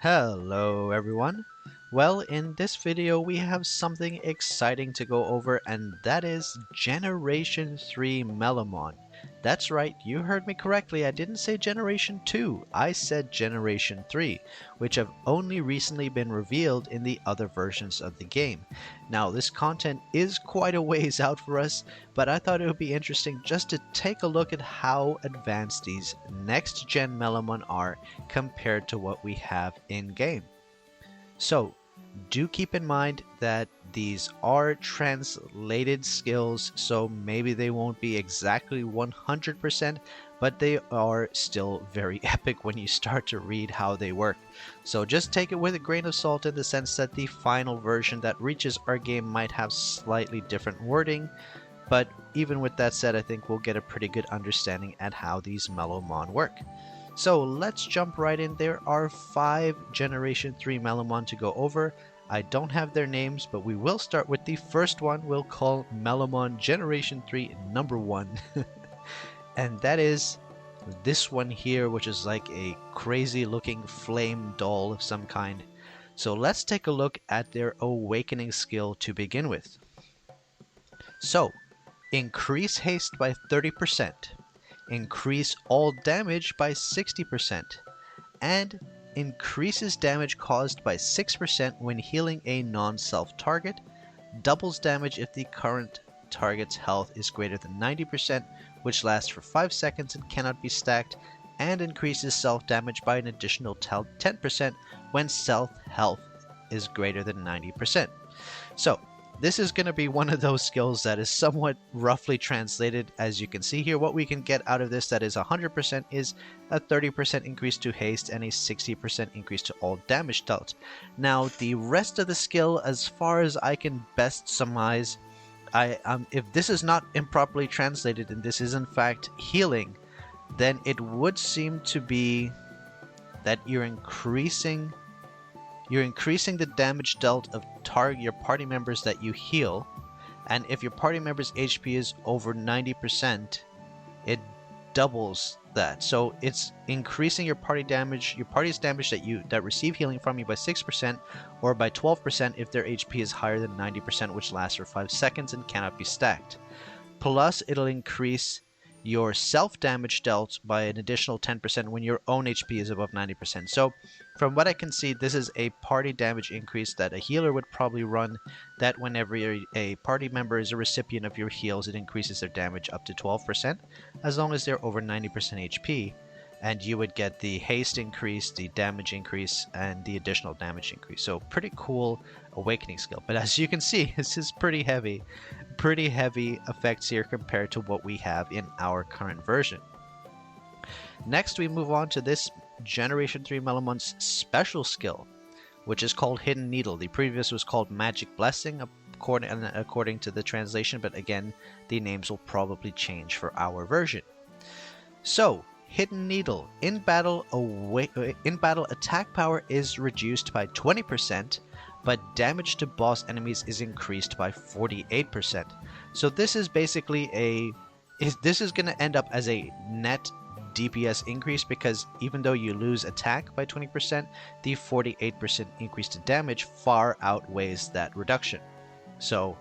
Hello everyone. Well, in this video we have something exciting to go over, and that is Generation 3 Melomon. That's right, you heard me correctly. I didn't say Generation 2, I said Generation 3, which have only recently been revealed in the other versions of the game. Now, this content is quite a ways out for us, but I thought it would be interesting just to take a look at how advanced these next-gen Melomon are compared to what we have in-game. So, do keep in mind that these are translated skills, so maybe they won't be exactly 100%, but they are still very epic when you start to read how they work. So just take it with a grain of salt in the sense that the final version that reaches our game might have slightly different wording, but even with that said, I think we'll get a pretty good understanding at how these Melomon work. So let's jump right in. There are 5 Generation 3 Melomon to go over. I don't have their names, but we will start with the first one. We'll call Melomon Generation 3 number 1. And that is this one here, which is like a crazy looking flame doll of some kind. So let's take a look at their awakening skill to begin with. So, increase haste by 30%. Increase all damage by 60%, and increases damage caused by 6% when healing a non-self target, doubles damage if the current target's health is greater than 90%, which lasts for 5 seconds and cannot be stacked, and increases self-damage by an additional 10% when self-health is greater than 90%. So, this is going to be one of those skills that is somewhat roughly translated. As you can see here, what we can get out of this that is 100% is a 30% increase to haste and a 60% increase to all damage dealt. Now, the rest of the skill, as far as I can best surmise, if this is not improperly translated and this is in fact healing, then it would seem to be that you're increasing the damage dealt of your party members that you heal, and if your party member's HP is over 90%, it doubles that. So it's increasing your party's damage that receive healing from you by 6%, or by 12% if their HP is higher than 90%, which lasts for 5 seconds and cannot be stacked. Plus, it'll increase your self-damage dealt by an additional 10% when your own HP is above 90%. So, from what I can see, this is a party damage increase that a healer would probably run, that whenever a party member is a recipient of your heals, it increases their damage up to 12%, as long as they're over 90% HP, and you would get the haste increase, the damage increase, and the additional damage increase. So, pretty cool awakening skill. But as you can see, this is pretty heavy effects here compared to what we have in our current version. Next, we move on to this Generation 3 Melomon's special skill, which is called Hidden Needle. The previous was called Magic Blessing, according to the translation, but again, the names will probably change for our version. So, Hidden Needle. In battle, attack power is reduced by 20%, but damage to boss enemies is increased by 48%. So this is basically this is going to end up as a net DPS increase, because even though you lose attack by 20%, the 48% increase to damage far outweighs that reduction. So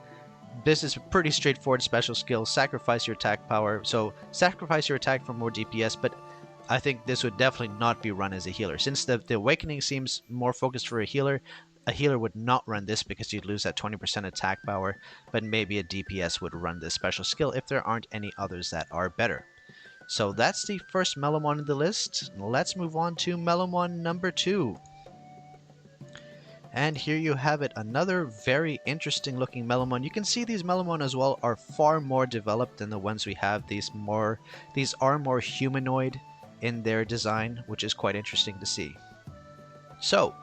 this is a pretty straightforward special skill. Sacrifice your attack power. So sacrifice your attack for more DPS, but I think this would definitely not be run as a healer. Since the awakening seems more focused for a healer would not run this because you'd lose that 20% attack power, but maybe a DPS would run this special skill if there aren't any others that are better. So that's the first Melomon in the list. Let's move on to Melomon number 2. And here you have it, another very interesting looking Melomon. You can see these Melomon as well are far more developed than the ones we have. These are more humanoid in their design, which is quite interesting to see. So,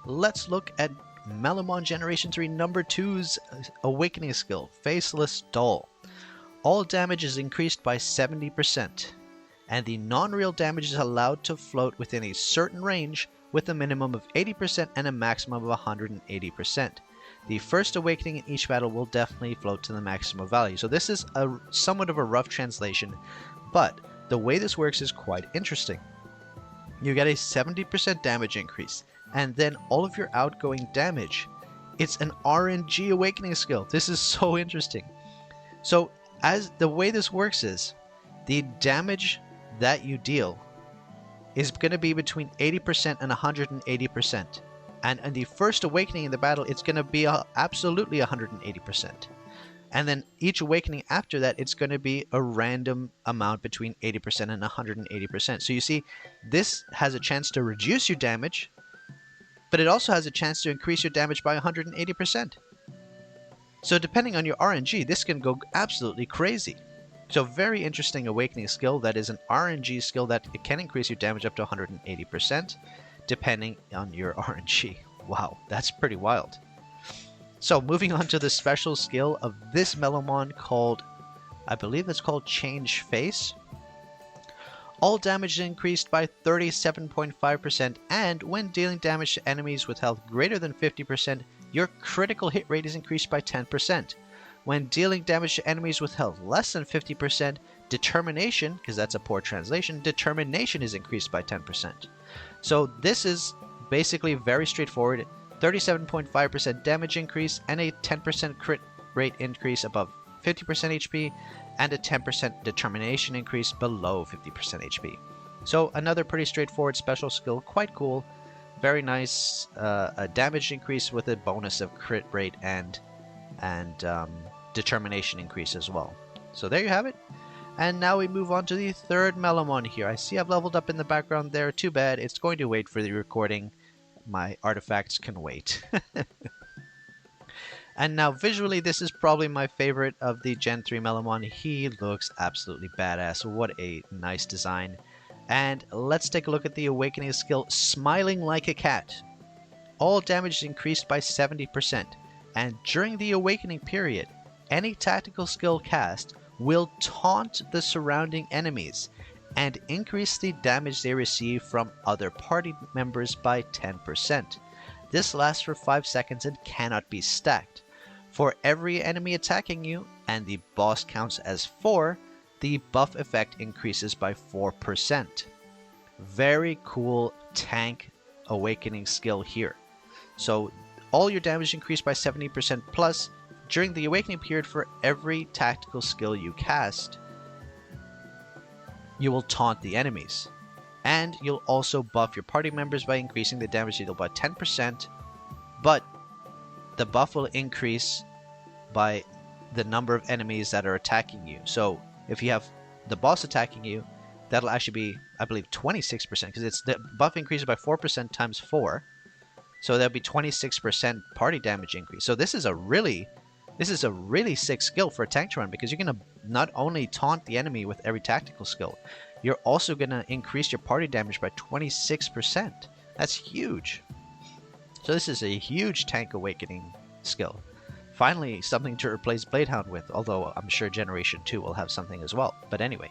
let's look at Melomon Generation 3 number 2's awakening skill, Faceless Doll. All damage is increased by 70%, and the non-real damage is allowed to float within a certain range with a minimum of 80% and a maximum of 180%. The first awakening in each battle will definitely float to the maximum value. So this is somewhat of a rough translation, but the way this works is quite interesting. You get a 70% damage increase, and then all of your outgoing damage. It's an RNG awakening skill. This is so interesting. So as the way this works is, the damage that you deal is going to be between 80% and 180%. And in the first awakening in the battle, it's going to be absolutely 180%. And then each awakening after that, it's going to be a random amount between 80% and 180%. So you see, this has a chance to reduce your damage, but it also has a chance to increase your damage by 180%. So depending on your RNG, this can go absolutely crazy. So very interesting awakening skill that is an RNG skill that it can increase your damage up to 180% depending on your RNG. Wow, that's pretty wild. So moving on to the special skill of this Melomon called, I believe it's called Change Face. All damage is increased by 37.5%, and when dealing damage to enemies with health greater than 50%, your critical hit rate is increased by 10%. When dealing damage to enemies with health less than 50%, determination, because that's a poor translation, determination is increased by 10%. So this is basically very straightforward. 37.5% damage increase and a 10% crit rate increase above 50% HP and a 10% determination increase below 50% HP. So another pretty straightforward special skill, quite cool, very nice, a damage increase with a bonus of crit rate and determination increase as well. So there you have it. And now we move on to the third Melomon here. I see I've leveled up in the background there. Too bad. It's going to wait for the recording. My artifacts can wait. And now visually, this is probably my favorite of the Gen 3 Melomon. He looks absolutely badass. What a nice design. And let's take a look at the awakening skill, Smiling Like a Cat. All damage is increased by 70%. And during the awakening period, any tactical skill cast will taunt the surrounding enemies and increase the damage they receive from other party members by 10%. This lasts for 5 seconds and cannot be stacked. For every enemy attacking you, and the boss counts as 4, the buff effect increases by 4%. Very cool tank awakening skill here. So all your damage increased by 70% plus during the awakening period. For every tactical skill you cast, you will taunt the enemies. And you'll also buff your party members by increasing the damage deal by 10%, but the buff will increase by the number of enemies that are attacking you. So if you have the boss attacking you, that'll actually be, I believe, 26%, because it's the buff increases by 4% times 4. So that'll be 26% party damage increase. So this is a really sick skill for a tank to run, because you're going to not only taunt the enemy with every tactical skill, you're also going to increase your party damage by 26%. That's huge. So this is a huge tank awakening skill. Finally, something to replace Bladehound with, although I'm sure Generation 2 will have something as well. But anyway,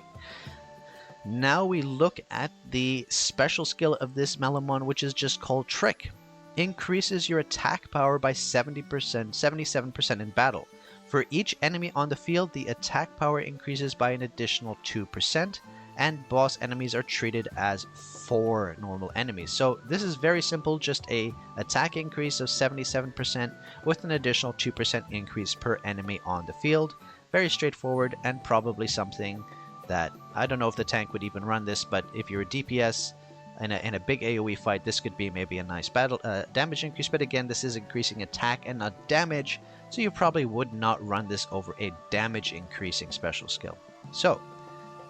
now we look at the special skill of this Melomon, which is just called Trick. Increases your attack power by 77% in battle. For each enemy on the field, the attack power increases by an additional 2%, and boss enemies are treated as 4 normal enemies. So this is very simple, just a attack increase of 77% with an additional 2% increase per enemy on the field. Very straightforward, and probably something that, I don't know if the tank would even run this, but if you're a DPS in a big AoE fight, this could be maybe a nice battle damage increase. But again, this is increasing attack and not damage, so you probably would not run this over a damage increasing special skill. So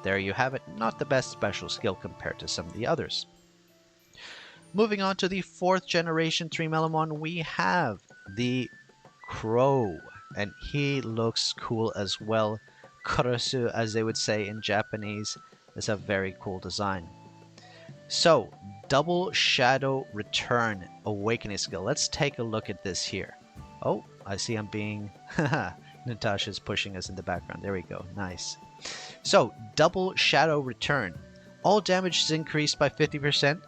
there you have it. Not the best special skill compared to some of the others. Moving on to the 4th generation 3 Melomon, we have the Crow, and he looks cool as well. Korosu, as they would say in Japanese, is a very cool design. So, Double Shadow Return awakening skill. Let's take a look at this here. Oh, I see I'm being... Natasha's pushing us in the background. There we go. Nice. So, Double Shadow Return. All damage is increased by 50%.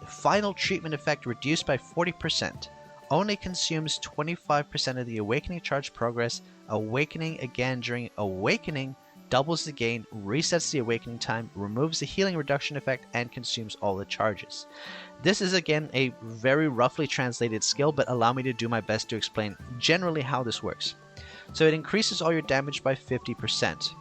Final treatment effect reduced by 40%. Only consumes 25% of the awakening charge progress. Awakening again during awakening doubles the gain, resets the awakening time, removes the healing reduction effect, and consumes all the charges. This is again a very roughly translated skill, but allow me to do my best to explain generally how this works. So it increases all your damage by 50%,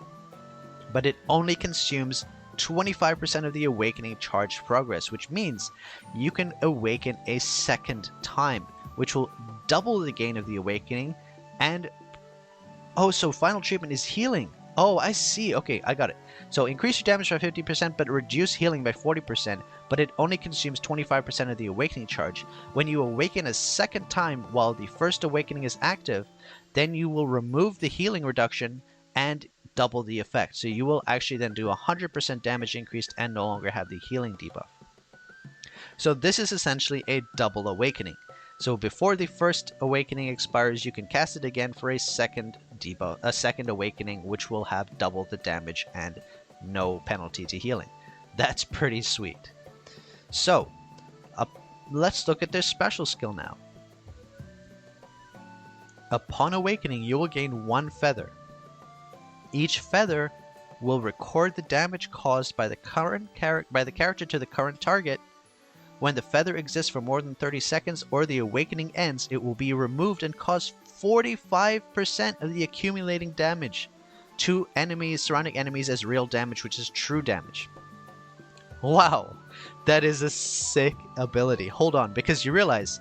but it only consumes 25% of the awakening charge progress, which means you can awaken a second time, which will double the gain of the awakening. And oh, so final treatment is healing. Oh, I see. Okay, I got it. So increase your damage by 50%, but reduce healing by 40%, but it only consumes 25% of the awakening charge. When you awaken a second time while the first awakening is active, then you will remove the healing reduction and double the effect. So you will actually then do 100% damage increased and no longer have the healing debuff. So this is essentially a double awakening. So before the first awakening expires, you can cast it again for a second debuff, a second awakening, which will have double the damage and no penalty to healing. That's pretty sweet. So let's look at this special skill now. Upon awakening, you will gain 1 feather. Each feather will record the damage caused by the character to the current target. When the feather exists for more than 30 seconds or the awakening ends, it will be removed and cause 45% of the accumulating damage to surrounding enemies as real damage, which is true damage. Wow, that is a sick ability. Hold on, because you realize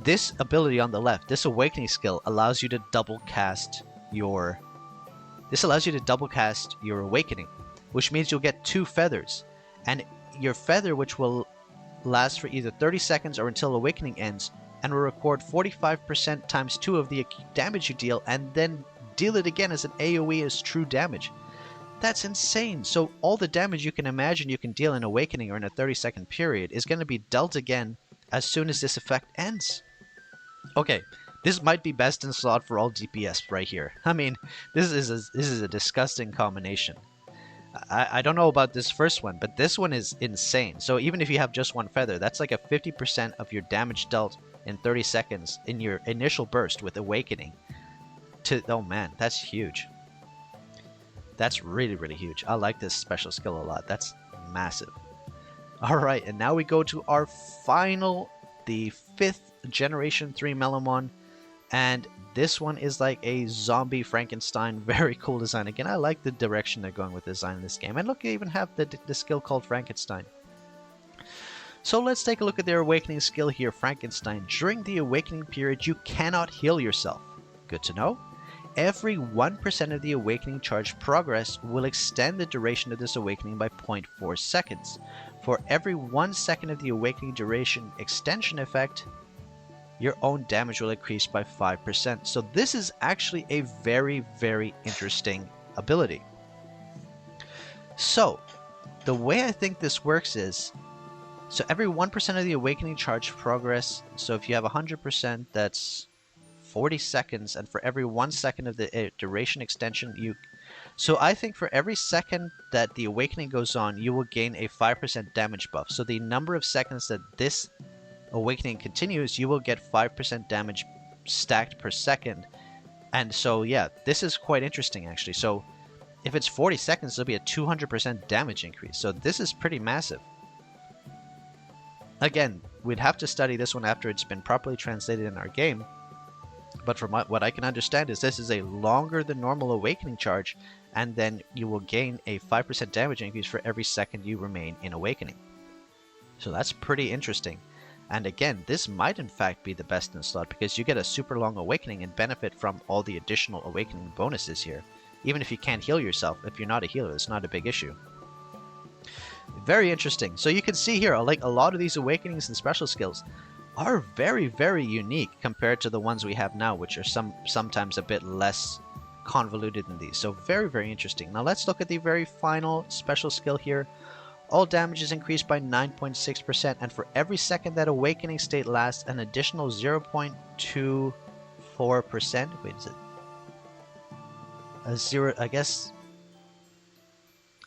this ability on the left, this awakening skill, allows you to double cast your awakening, which means you'll get 2 feathers. And your feather, which will last for either 30 seconds or until awakening ends, and will record 45% times 2 of the damage you deal, and then deal it again as an AoE as true damage. That's insane. So all the damage you can imagine you can deal in awakening or in a 30-second period is going to be dealt again as soon as this effect ends. Okay, this might be best in slot for all DPS right here. I mean, this is a disgusting combination. I don't know about this first one, but this one is insane. So even if you have just 1 feather, that's like a 50% of your damage dealt in 30 seconds in your initial burst with awakening. Oh man, that's huge. That's really, really huge. I like this special skill a lot. That's massive. Alright, and now we go to our final, the 5th Generation 3 Melomon. And this one is like a zombie Frankenstein. Very cool design. Again, I like the direction they're going with design in this game. And look, they even have the skill called Frankenstein. So let's take a look at their awakening skill here, Frankenstein. During the awakening period, you cannot heal yourself. Good to know. Every 1% of the awakening charge progress will extend the duration of this awakening by 0.4 seconds. For every 1 second of the awakening duration extension effect, your own damage will increase by 5%. So this is actually a very, very interesting ability. So the way I think this works is, so every 1% of the awakening charge progress, so if you have 100%, that's 40 seconds, and for every 1 second of the duration extension, so I think for every second that the awakening goes on, you will gain a 5% damage buff. So the number of seconds that this awakening continues, you will get 5% damage stacked per second. And so yeah, this is quite interesting actually. So if it's 40 seconds, there'll be a 200% damage increase. So this is pretty massive. Again, we'd have to study this one after it's been properly translated in our game. But from what I can understand is this is a longer than normal awakening charge, and then you will gain a 5% damage increase for every second you remain in awakening. So that's pretty interesting. And again, this might in fact be the best in the slot because you get a super long awakening and benefit from all the additional awakening bonuses here. Even if you can't heal yourself, if you're not a healer, it's not a big issue. Very interesting. So you can see here, like a lot of these awakenings and special skills are very, very unique compared to the ones we have now, which are sometimes a bit less convoluted than these. So very, very interesting. Now let's look at the very final special skill here. All damage is increased by 9.6%, and for every second that awakening state lasts, an additional 0.24%. Wait, is it a zero? I guess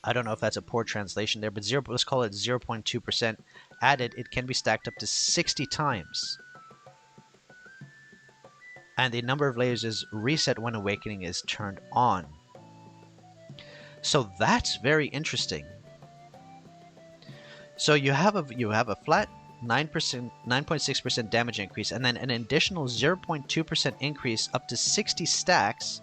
I don't know if that's a poor translation there, but let's call it 0.2% added. It can be stacked up to 60 times. And the number of layers is reset when awakening is turned on. So that's very interesting. So you have a flat 9%, 9.6% damage increase, and then an additional 0.2% increase up to 60 stacks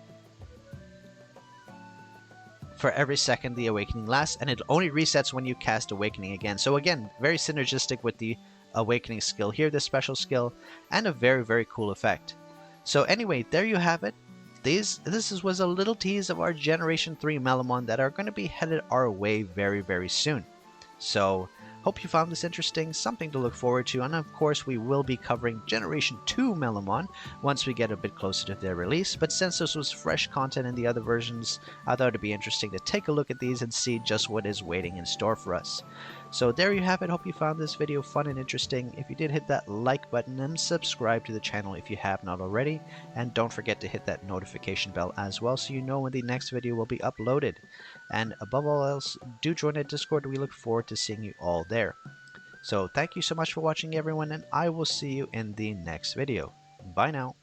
for every second the awakening lasts, and it only resets when you cast awakening again. So again, very synergistic with the awakening skill here, this special skill, and a very, very cool effect. So anyway, there you have it. This was a little tease of our Generation 3 Melomon that are going to be headed our way very, very soon. So hope you found this interesting, something to look forward to, and of course we will be covering Generation 2 Melomon once we get a bit closer to their release, but since this was fresh content in the other versions, I thought it'd be interesting to take a look at these and see just what is waiting in store for us. So there you have it. Hope you found this video fun and interesting. If you did, hit that like button and subscribe to the channel if you have not already, and don't forget to hit that notification bell as well so you know when the next video will be uploaded. And above all else, do join the Discord. We look forward to seeing you all there. So thank you so much for watching, everyone, and I will see you in the next video. Bye now.